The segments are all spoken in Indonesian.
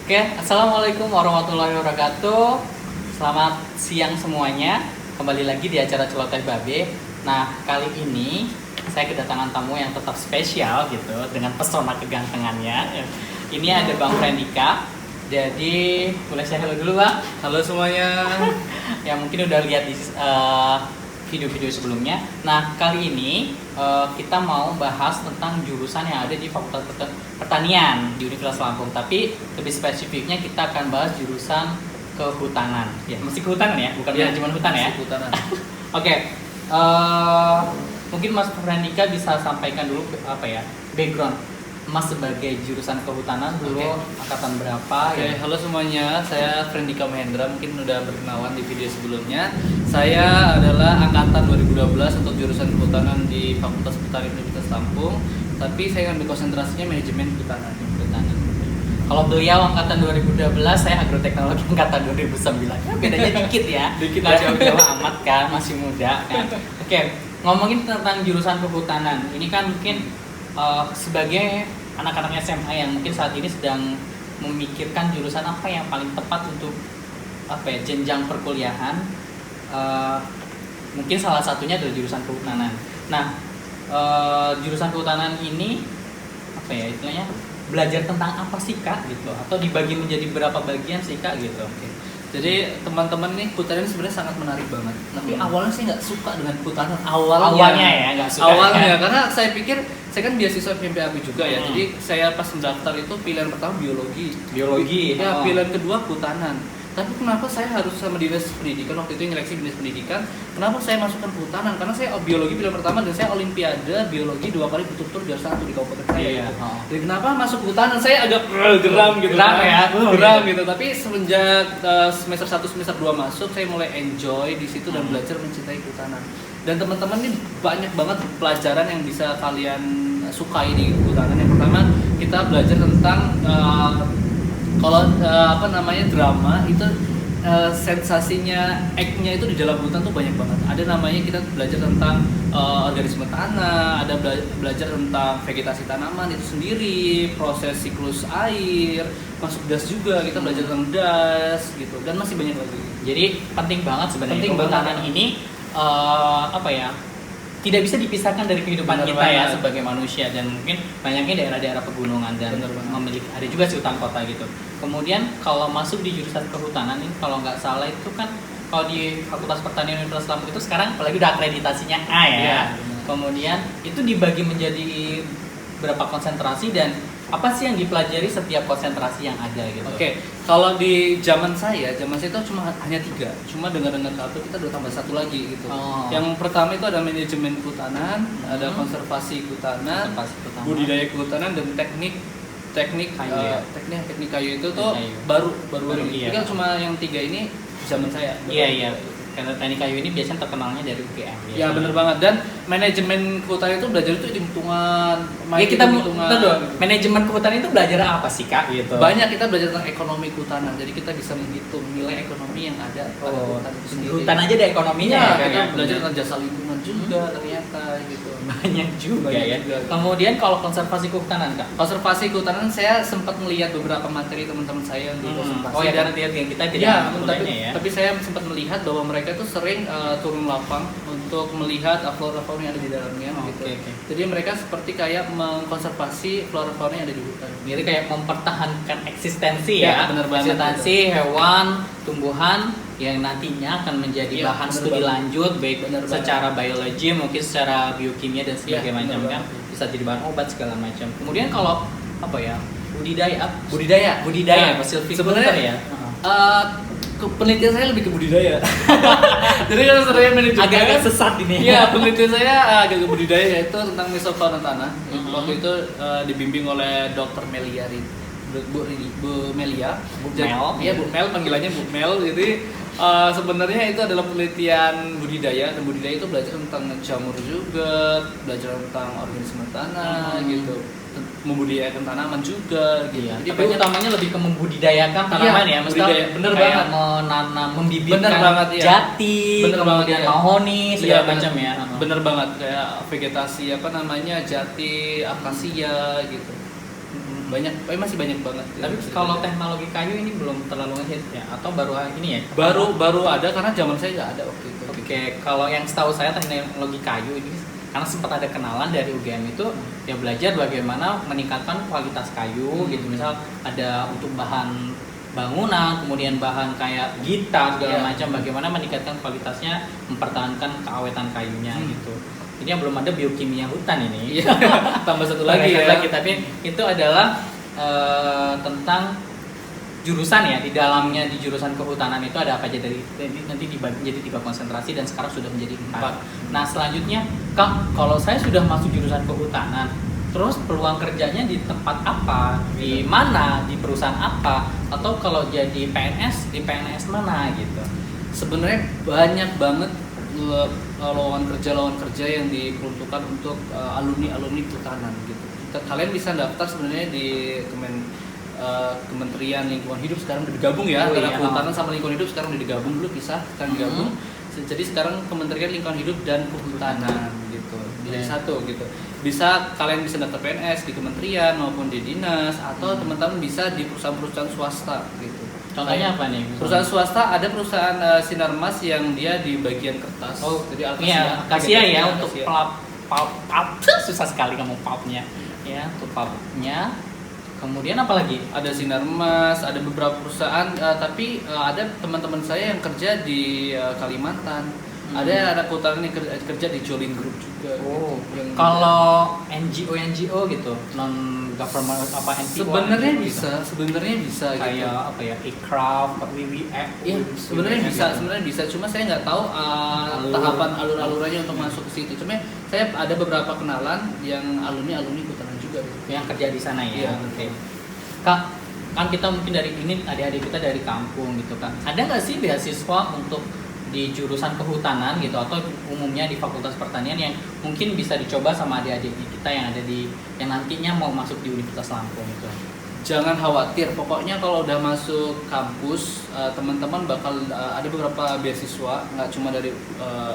Oke, assalamualaikum warahmatullahi wabarakatuh. Selamat siang semuanya. Kembali lagi di acara Celoteh Babe. Nah, kali ini saya kedatangan tamu yang tetap spesial gitu dengan pesona kegantengannya. Ini ada Bang Frendika. Jadi boleh saya halo dulu, Bang. Halo semuanya. Ya mungkin udah lihat di video-video sebelumnya. Nah, kali ini kita mau bahas tentang jurusan yang ada di Fakultas Pertanian di Universitas Lampung. Tapi lebih spesifiknya kita akan bahas jurusan kehutanan. Ya, mesti kehutanan ya, bukan manajemen hutan ya. Kehutanan. Oke. Mungkin Mas Frendika bisa sampaikan dulu background Mas sebagai jurusan kehutanan dulu. Angkatan berapa? Oke, halo semuanya. Saya Frendika Mahendra, mungkin udah berkenalan di video sebelumnya. Saya adalah angkatan 2012 untuk jurusan kehutanan di Fakultas Pertanian Universitas Lampung. Tapi saya ambil konsentrasinya manajemen kehutanan. Kalau beliau angkatan 2012, saya agroteknologi angkatan 2009. Ya, bedanya dikit ya. Nggak jauh-jauh amat kan, masih muda kan. Oke, ngomongin tentang jurusan kehutanan. Ini kan mungkin sebagai anak-anak SMA yang mungkin saat ini sedang memikirkan jurusan apa yang paling tepat untuk jenjang perkuliahan, mungkin salah satunya adalah jurusan kehutanan. Nah, jurusan kehutanan ini istilahnya belajar tentang apa sih Kak gitu, atau dibagi menjadi berapa bagian sih Kak gitu. Jadi teman-teman nih, kehutanan sebenarnya sangat menarik banget. Tapi awalnya sih nggak suka dengan kehutanan. Awalnya ya nggak suka. Awalnya karena saya pikir saya kan beasiswa PMPAB juga ya. Jadi saya pas mendaftar itu pilihan pertama biologi. Ya, pilihan kedua kehutanan. Tapi kenapa saya harus sama dinas pendidikan, waktu itu nyeleksi dinas pendidikan, kenapa saya masukkan kehutanan? Karena saya biologi pilihan pertama dan saya olimpiade biologi 2 kali berturut-turut juara 1 di kabupaten saya. Jadi kenapa masuk kehutanan? Saya agak geram gitu. Geram gitu. Tapi semenjak semester 1 semester 2 masuk, saya mulai enjoy di situ dan belajar mencintai kehutanan. Dan teman-teman ini banyak banget pelajaran yang bisa kalian sukai di kehutanan. Yang pertama, kita belajar tentang drama itu sensasinya, act-nya itu di dalam hutan tuh banyak banget. Ada namanya kita belajar tentang organisme tanah, ada belajar tentang vegetasi tanaman itu sendiri, proses siklus air, masuk das juga kita belajar tentang das gitu, dan masih banyak lagi. Jadi penting banget sebenarnya kehutanan ini tidak bisa dipisahkan dari kehidupan kita ya sebagai manusia, dan mungkin banyaknya daerah-daerah pegunungan dan memiliki ada juga sih hutan kota gitu. Kemudian kalau masuk di jurusan kehutanan ini, kalau nggak salah itu kan kalau di Fakultas Pertanian Universitas Lampung itu sekarang apalagi udah akreditasinya A ya. Kemudian itu dibagi menjadi berapa konsentrasi dan apa sih yang dipelajari setiap konsentrasi yang ada gitu. Oke, kalau di zaman saya itu cuma hanya 3. Cuma dengan kartu kita udah tambah 1 lagi gitu. Yang pertama itu ada manajemen kehutanan, ada konservasi kehutanan, budidaya kehutanan, dan teknik kayu itu tuh baru ini. Kan cuma yang 3 ini zaman saya. Iya. Karena teknik kayu ini biasanya terkenalnya dari UGM. Ya benar banget. Dan manajemen kehutanan itu belajar itu hitungan. Manajemen kehutanan itu belajar apa sih Kak gitu? Banyak, kita belajar tentang ekonomi kehutanan. Jadi kita bisa menghitung nilai ekonomi yang ada pada hutan itu sendiri. Hutan aja ada ekonominya ya, kita belajar tentang jasa lingkungan juga ternyata gitu. Banyak juga ya. Kemudian kalau konservasi kehutanan Kak? Konservasi kehutanan saya sempat melihat beberapa materi teman-teman saya di konservasi. Oh ya, karena kita tidak tapi saya sempat melihat bahwa mereka itu sering turun lapang untuk melihat flora-fauna yang ada di dalamnya gitu. Jadi mereka seperti kayak mengkonservasi flora-fauna yang ada di hutan. Jadi kayak mempertahankan eksistensi ya. Benar banget. Eksistensi hewan, tumbuhan yang nantinya akan menjadi bahan studi lanjut baik secara biologi, mungkin secara biokimia dan sebagainya macam kan. Bisa jadi bahan obat segala macam. Kemudian kalau budidaya sebenarnya ya. Penelitian saya lebih ke budidaya. Jadi kalau saya manajemen agak sesat ini. Iya, penelitian saya agak ke budidaya, yaitu tentang mesofauna tanah. Waktu itu dibimbing oleh Dr. Melia Bu Melia. Bu Mel, panggilannya Bu Mel. Jadi sebenarnya itu adalah penelitian budidaya, dan budidaya itu belajar tentang jamur juga, belajar tentang organisme tanah gitu. Membudidayakan tanaman juga gitu. Jadi tapi utamanya lebih ke membudidayakan tanaman ya, bener banget, menanam, membibitkan jati, kemudian mahoni segala macam ya. Bener banget, kayak vegetasi jati, akasia gitu. masih banyak banget. Tapi kalau teknologi kayu ini belum terlalu ngehit ya, atau baru ini ya? Baru ada karena zaman saya nggak ada waktu itu. Oke, kalau yang setahu saya teknologi kayu ini karena sempat ada kenalan dari UGM itu ya belajar bagaimana meningkatkan kualitas kayu gitu. Misal ada untuk bahan bangunan, kemudian bahan kayak gitar segala macam, bagaimana meningkatkan kualitasnya, mempertahankan keawetan kayunya gitu. Ini yang belum ada biokimia hutan ini. Tambah satu lagi ya. Tapi itu adalah tentang jurusan ya, di dalamnya di jurusan kehutanan itu ada apa aja, dari nanti dibagi menjadi 3 konsentrasi dan sekarang sudah menjadi 4. Nah selanjutnya Kak, kalau saya sudah masuk jurusan kehutanan, terus peluang kerjanya di tempat apa, di mana, di perusahaan apa, atau kalau jadi PNS di PNS mana gitu? Sebenarnya banyak banget lowongan kerja yang diperuntukkan untuk alumni kehutanan gitu. Kalian bisa daftar sebenarnya di Kementerian Lingkungan Hidup, sekarang udah digabung ya, antara kehutanan sama lingkungan hidup sekarang udah digabung, dulu pisah sekarang digabung. Jadi sekarang Kementerian Lingkungan Hidup dan Kehutanan gitu, jadi satu gitu. Kalian bisa daftar PNS di kementerian maupun di dinas, atau teman-teman bisa di perusahaan-perusahaan swasta gitu. Contohnya apa nih? Perusahaan swasta ada perusahaan Sinarmas yang dia di bagian kertas. Jadi Akasia ya untuk pulp. Susah sekali kamu pulpnya. Ya, untuk pulpnya. Kemudian apa lagi? Ada Sinarmas, ada beberapa perusahaan, tapi ada teman-teman saya yang kerja di Kalimantan. Ada kehutanan yang kerja di Jolin Group juga. Gitu. Kalau NGO gitu, non government apa NGO? Sebenarnya bisa. Kayak gitu. apa ya? Ikraf, WWF. Iya, sebenarnya bisa. Cuma saya nggak tahu tahapan alur-alurannya untuk masuk ke situ. Cuma saya ada beberapa kenalan yang alumni kehutanan juga. Gitu. Yang kerja di sana ya. Iya. Oke. Kak, kan kita mungkin dari ini adik-adik kita dari kampung gitu kan. Ada nggak sih beasiswa untuk di jurusan kehutanan gitu, atau umumnya di Fakultas Pertanian yang mungkin bisa dicoba sama adik-adik kita yang ada yang nantinya mau masuk di Universitas Lampung gitu? Jangan khawatir, pokoknya kalau udah masuk kampus, teman-teman bakal ada beberapa beasiswa, nggak cuma dari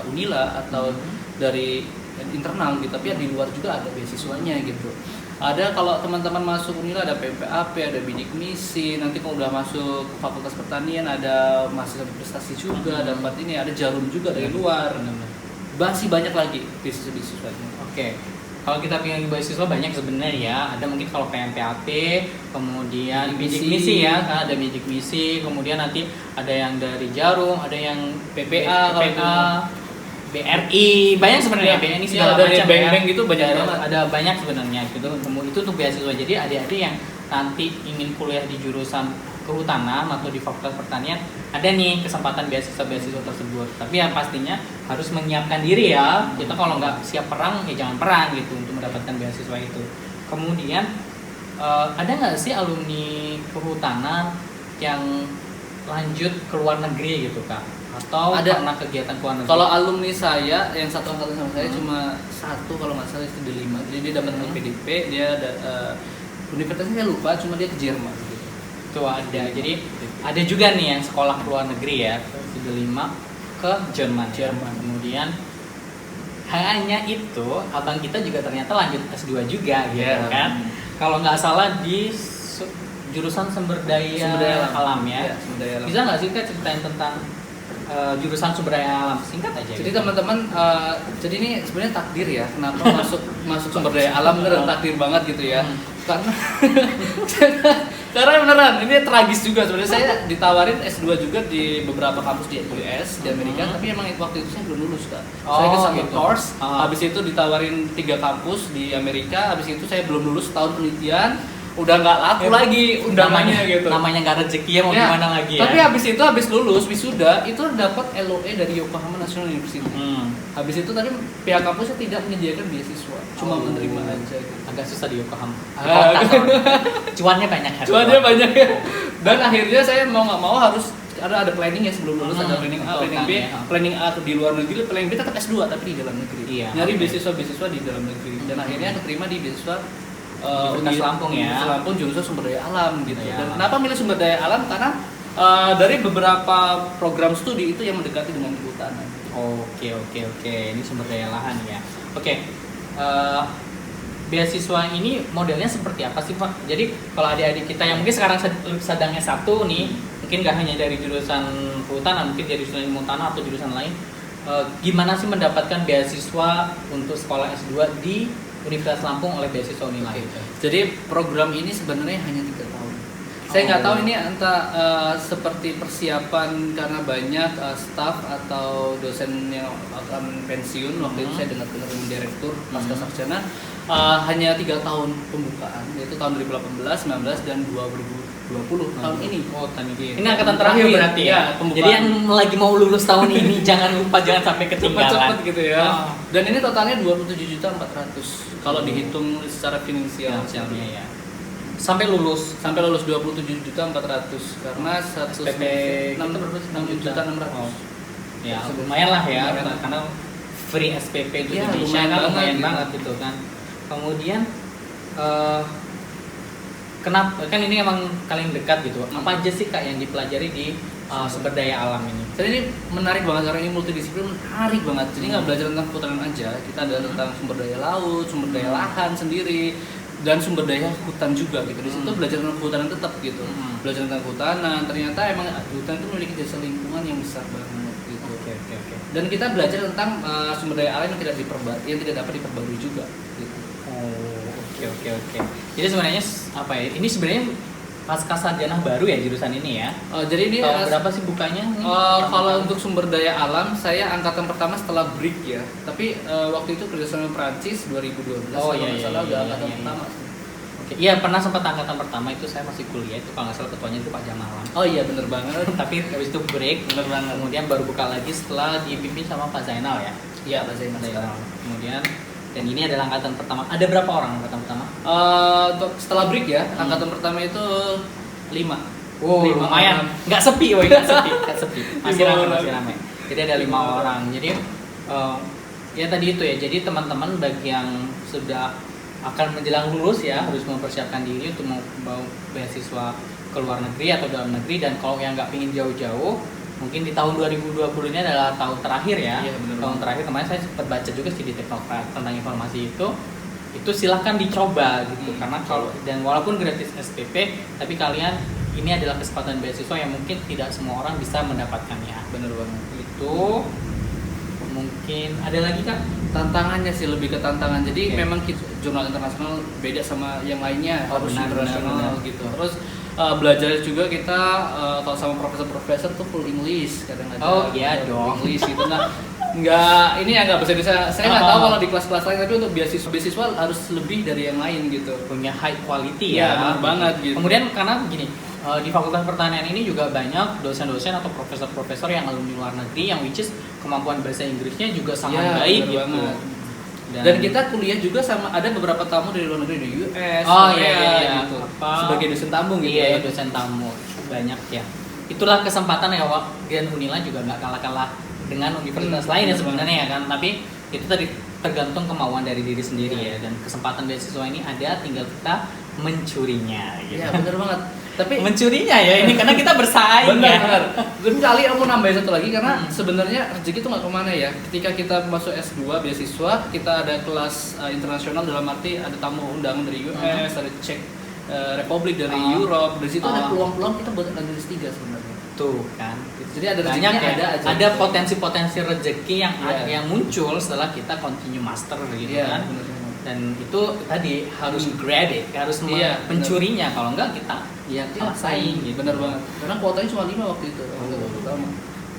Unila atau dari internal gitu, tapi di luar juga ada beasiswanya gitu. Ada, kalau teman-teman masuk Unila ada PPAP, ada bidik misi. Nanti kalau udah masuk Fakultas Pertanian ada mahasiswa prestasi juga, dapat ini, ada jarum juga dari luar. Masih banyak lagi beasiswa-beasiswanya. Oke. Kalau kita pilih beasiswa banyak sebenarnya ya. Ada mungkin kalau PMPAP, kemudian bidik misi ya, ada bidik misi, kemudian nanti ada yang dari jarum, ada yang PPA, BRI, banyak sebenarnya BNI segala dari macam bank-bank gitu banyak banget. Ada banyak sebenarnya gitu. Itu untuk beasiswa. Jadi adik-adik yang nanti ingin kuliah di jurusan kehutanan atau di Fakultas Pertanian, ada nih kesempatan beasiswa tersebut. Tapi yang pastinya harus menyiapkan diri ya. Kita kalau nggak siap perang ya jangan perang gitu untuk mendapatkan beasiswa itu. Kemudian ada nggak sih alumni kehutanan yang lanjut ke luar negeri gitu Kak? Atau ada pernah kegiatan ke luar negeri? Kalau alumni saya yang satu angkatan sama saya cuma satu kalau nggak salah, itu di 5. Jadi dia dapat LPDP, dia ada universitasnya saya lupa, cuma dia ke Jerman gitu. Itu ada. Jadi ada juga nih yang sekolah ke luar negeri ya, di 5 ke Jerman. Kemudian hanya itu abang kita juga ternyata lanjut S2 juga gitu kan. Kalau nggak salah di jurusan sumber daya alam ya. Sumber daya alam. Bisa nggak sih Kak ceritain tentang jurusan sumber daya alam singkat aja? Jadi teman-teman, jadi ini sebenarnya takdir ya, kenapa masuk sumber daya alam, beneran takdir banget gitu ya. Karena beneran ini tragis juga sebenarnya. Saya ditawarin S2 juga di beberapa kampus di US, di Amerika, tapi emang waktu itu saya belum lulus Kak. Saya ke satu course, habis itu ditawarin 3 kampus di Amerika, habis itu saya belum lulus tahun penelitian. Udah nggak laku lagi undangannya gitu. Namanya nggak rezeki ya, mau gimana lagi ya. Tapi habis lulus wisuda itu dapat LOE dari Yokohama National University. Habis itu tadi pihak kampusnya tidak menyediakan beasiswa, cuma menerima aja gitu. Agak susah di Yokohama. Cuannya banyak ya. Dan akhirnya saya mau nggak mau harus ada planning ya sebelum lulus, ada planning A, planning B, planning A di luar negeri, planning B tetap S2 tapi di dalam negeri. Nyari beasiswa di dalam negeri. Dan akhirnya keterima di beasiswa Universitas Lampung ya. Universitas Lampung jurusan sumber daya alam gitu. Dan kenapa milih sumber daya alam? Karena dari beberapa program studi itu yang mendekati dengan kehutanan. Oke. Ini sumber daya lahan ya. Oke. beasiswa ini modelnya seperti apa sih Pak? Jadi kalau adik-adik kita yang mungkin sekarang sedang S1 nih, mungkin gak hanya dari jurusan kehutanan, mungkin dari jurusan ilmu tanah atau jurusan lain, gimana sih mendapatkan beasiswa untuk sekolah S2 di Universitas Lampung oleh beasiswa Unila? Jadi program ini sebenarnya hanya 3 tahun. Saya nggak tahu ini entah seperti persiapan karena banyak staf atau dosen yang akan pensiun. Waktu itu saya dengar dari direktur pasca sarjana hanya 3 tahun pembukaan, yaitu tahun 2018, 19 dan 2020 tahun ini. Oh, tahun ini. Ini angkatan terakhir berarti ya. Jadi yang lagi mau lulus tahun ini jangan lupa, jangan sampai ketinggalan. Cepet gitu ya. Dan ini totalnya 27.400.000 kalau dihitung secara finansialnya ya. Sampai lulus 27.400.000 karena satu SPP 6.600.000. Ya, lumayan lah ya, karena free SPP di ya, Indonesia kan lumayan gitu. banget gitu kan. Kemudian kenapa kan ini emang paling dekat gitu? Apa aja sih Kak yang dipelajari di sumber daya alam ini? Jadi ini menarik banget karena ini multidisiplin, menarik banget. Jadi nggak belajar tentang kehutanan aja, kita ada tentang sumber daya laut, sumber daya lahan sendiri, dan sumber daya hutan juga gitu. Di situ belajar tentang kehutanan tetap gitu. Belajar tentang kehutanan, ternyata emang hutan itu memiliki jasa lingkungan yang besar banget gitu. Oke. Dan kita belajar tentang sumber daya alam yang tidak dapat diperbarui juga gitu. Oh, oke. Jadi sebenarnya apa ya? Ini sebenarnya pasca sarjana baru ya jurusan ini ya. Jadi ini berapa sih bukanya? Kalau untuk sumber daya alam saya angkatan pertama setelah BRIC ya. Tapi waktu itu kerjasama Prancis 2012. Oh iya. Udah angkatan pertama. Oke. Iya, pernah sempat angkatan pertama itu saya masih kuliah itu, kalau nggak salah ketuanya itu Pak Jamalan. Oh iya bener banget. Tapi habis itu break, bener banget. Kemudian baru buka lagi setelah dipimpin sama Pak Zainal ya. Iya Pak Zainal. Kemudian dan ini adalah angkatan pertama. Ada berapa orang angkatan pertama? Untuk setelah break ya, angkatan pertama itu 5. Wow, lumayan. Nggak sepi, nggak sepi. Masih ramai. Jadi ada 5 orang. Jadi ya tadi itu ya. Jadi teman-teman bagi yang sudah akan menjelang lulus ya harus mempersiapkan diri untuk mau beasiswa ke luar negeri atau dalam negeri. Dan kalau yang nggak pingin jauh-jauh, mungkin di tahun 2020 ini adalah tahun terakhir ya. Iya, tahun terakhir kemarin saya sempat baca juga sih di Teknokrat tentang informasi itu silahkan dicoba gitu. Karena kalau dan walaupun gratis SPP, tapi kalian ini adalah kesempatan beasiswa yang mungkin tidak semua orang bisa mendapatkannya. Bener banget. Itu mungkin ada lagi Kak? Tantangannya sih lebih ke tantangan. Jadi memang jurnal internasional beda sama yang lainnya, harus internasional gitu. Terus belajar juga kita kalau sama profesor tuh full English kadang-kadang. Oh iya dong. English gitu. Nah, nggak ini agak bisa saya nggak tahu kalau di kelas-kelas lain, tapi untuk beasiswa harus lebih dari yang lain gitu. Punya high quality ya. Benar banget gitu. Kemudian karena begini, di Fakultas Pertanian ini juga banyak dosen-dosen atau profesor-profesor yang alumni luar negeri yang which is kemampuan bahasa Inggrisnya juga sangat baik gitu. Banget. Dan kita kuliah juga sama ada beberapa tamu dari luar negeri, dari US, Korea gitu. Sebagai dosen tamu gitu. Iya, dosen tamu banyak ya. Itulah kesempatan ya Wak. Dan Unila juga nggak kalah-kalah dengan universitas lain ya sebenarnya ya kan. Tapi itu tadi tergantung kemauan dari diri sendiri ya. Dan kesempatan beasiswa ini ada, tinggal kita mencurinya. Gitu. Iya benar banget. Tapi mencurinya ya ini karena kita bersaing. Benar. Dan kali aku nambahin satu lagi karena sebenarnya rezeki itu nggak kemana ya. Ketika kita masuk S2 beasiswa, kita ada kelas internasional dalam arti ada tamu undangan dari US, ada Czech Republic dari Europe. Dari situ ada peluang-peluang kita buat lanjut S3 sebenarnya. Tuh kan. Jadi ada banyak ya. Ada potensi-potensi rezeki yang muncul setelah kita continue master gitu kan. Bener. Dan itu tadi harus grab it, harus mencurinya. Kalau enggak kita kalah saing gitu. Bener banget. Karena kuotanya cuma 5 waktu itu.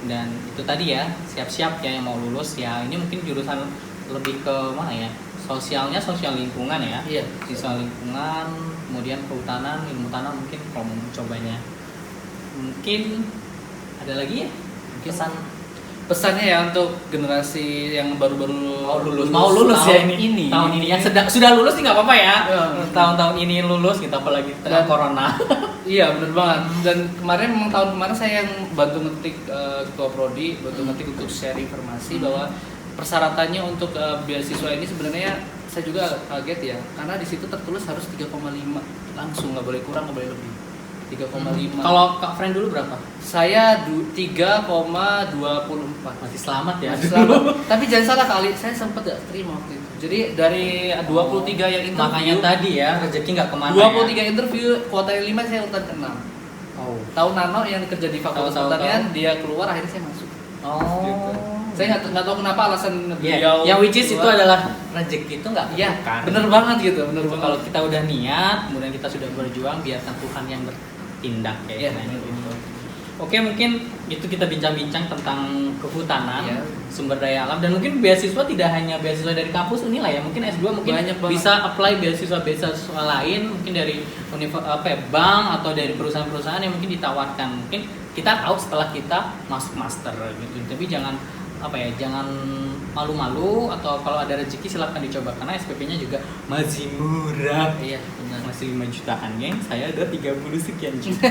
Dan itu tadi ya, siap-siap ya yang mau lulus ya. Ini mungkin jurusan lebih ke mana ya? Sosialnya sosial lingkungan ya. Iya. Sosial lingkungan, kemudian kehutanan, ilmu tanah mungkin kalau mau mencobanya. Mungkin ada lagi ya? Pesannya ya untuk generasi yang baru-baru mau lulus ya ini. Tahun ini yang sudah lulus sih nggak apa-apa ya. Tahun-tahun ini lulus kita apalagi tengah corona. Iya benar banget. Dan tahun kemarin saya yang bantu ngetik ketua prodi, bantu ngetik untuk share informasi bahwa persyaratannya untuk beasiswa ini sebenarnya saya juga kaget ya, karena di situ tertulis harus 3,5 langsung, nggak boleh kurang, nggak boleh lebih. 3,5. Kalau Kak Friend dulu berapa? Saya 3,24. Masih selamat ya. Selamat. Tapi jangan salah kali, saya sempat gak terima waktu itu. Jadi dari 23 yang interview, Makanya tadi ya rezeki nggak kemana 23 ya. interview, kuota yang 5 saya urutan ke-6. Oh. Tahu Nano yang kerja di Fakultas Tahu. Pertanian, dia keluar akhirnya saya masuk. Oh. Gitu. Saya nggak tahu kenapa alasan Iya, beliau. yang which is itu keluar. adalah rezeki itu nggak Iya, kan. bener banget gitu, bener banget. Kalau kita udah niat, kemudian kita sudah berjuang, biarkan Tuhan yang bertindak ya. Iya, istilahnya gitu. Oke, mungkin itu kita bincang-bincang tentang kehutanan, Iya. sumber daya alam, dan mungkin beasiswa tidak hanya beasiswa dari kampus Unila ya, mungkin S2 mungkin Banyak banget. bisa apply beasiswa lain, mungkin dari bank atau dari perusahaan-perusahaan yang mungkin ditawarkan. Mungkin kita tahu setelah kita masuk master gitu, tapi jangan jangan malu-malu, atau kalau ada rezeki silahkan dicoba karena SPP-nya juga masih murah. Iya, benar. Masih 5 jutaan, geng. Saya udah 30 sekian juta.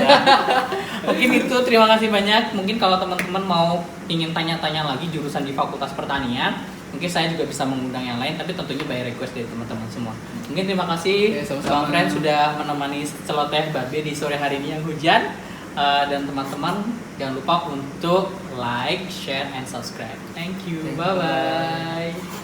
Mungkin itu, terima kasih banyak. Mungkin kalau teman-teman mau ingin tanya-tanya lagi jurusan di Fakultas Pertanian, mungkin saya juga bisa mengundang yang lain, tapi tentunya by request dari teman-teman semua. Mungkin terima kasih Ya, sama-sama. Bang Friend sudah menemani celoteh babe di sore hari ini yang hujan. Dan teman-teman jangan lupa untuk like, share, and subscribe. Thank you. Thank you. Bye-bye.